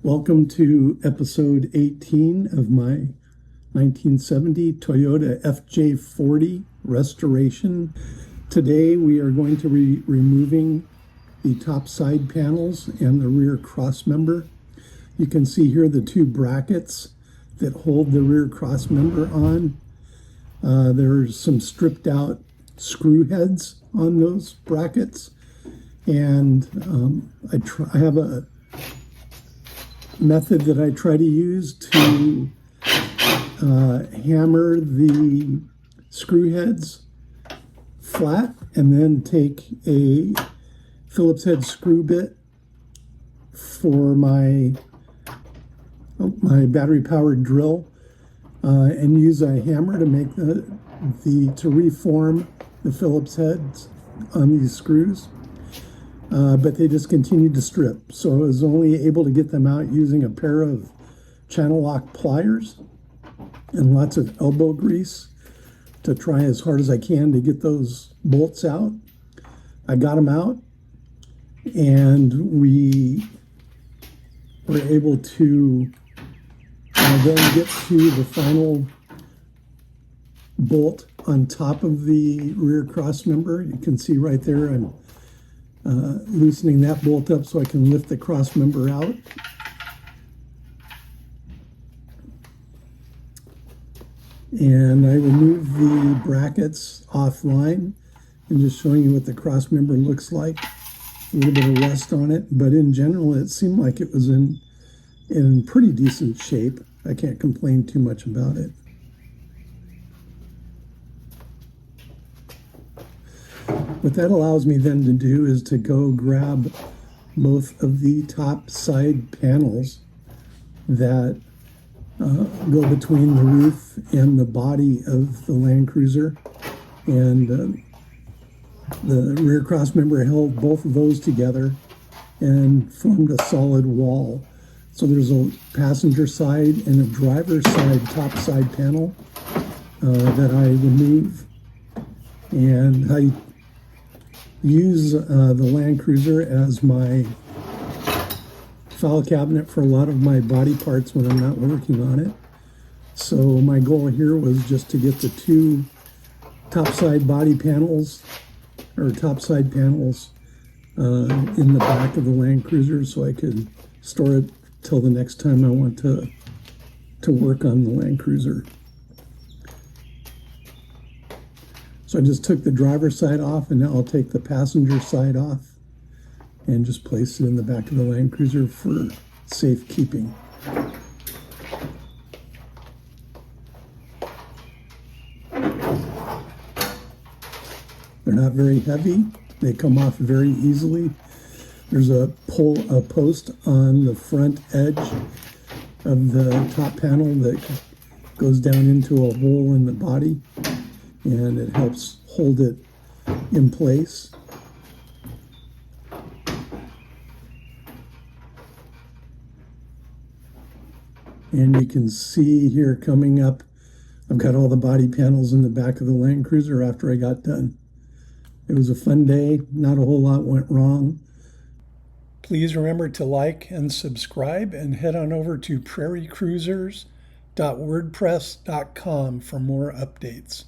Welcome to episode 18 of my 1970 Toyota FJ40 restoration. Today we are going to be removing the top side panels and the rear cross member. You can see here the two brackets that hold the rear cross member on. There's some stripped out screw heads on those brackets, and I have a method that I try to use to hammer the screw heads flat and then take a Phillips head screw bit for my battery powered drill and use a hammer to make to reform the Phillips heads on these screws. But they just continued to strip. So I was only able to get them out using a pair of channel lock pliers and lots of elbow grease to try as hard as I can to get those bolts out. I got them out, and we were able to then get to the final bolt on top of the rear cross member. You can see right there I'm loosening that bolt up so I can lift the cross member out. And I removed the brackets offline and just showing you what the cross member looks like. A little bit of rust on it, but in general it seemed like it was in pretty decent shape. I can't complain too much about it. What that allows me then to do is to go grab both of the top side panels that go between the roof and the body of the LandCruiser, and the rear cross member held both of those together and formed a solid wall. So there's a passenger side and a driver side top side panel that I remove, and I use the LandCruiser as my file cabinet for a lot of my body parts when I'm not working on it. So my goal here was just to get the two topside body panels, or topside panels, in the back of the LandCruiser so I could store it till the next time I want to work on the LandCruiser. So I just took the driver's side off, and now I'll take the passenger side off and just place it in the back of the LandCruiser for safekeeping. They're not very heavy. They come off very easily. There's a post on the front edge of the top panel that goes down into a hole in the body, and it helps hold it in place. And you can see here coming up, I've got all the body panels in the back of the LandCruiser after I got done. It was a fun day. Not a whole lot went wrong. Please remember to like and subscribe, and head on over to prairiecruisers.wordpress.com for more updates.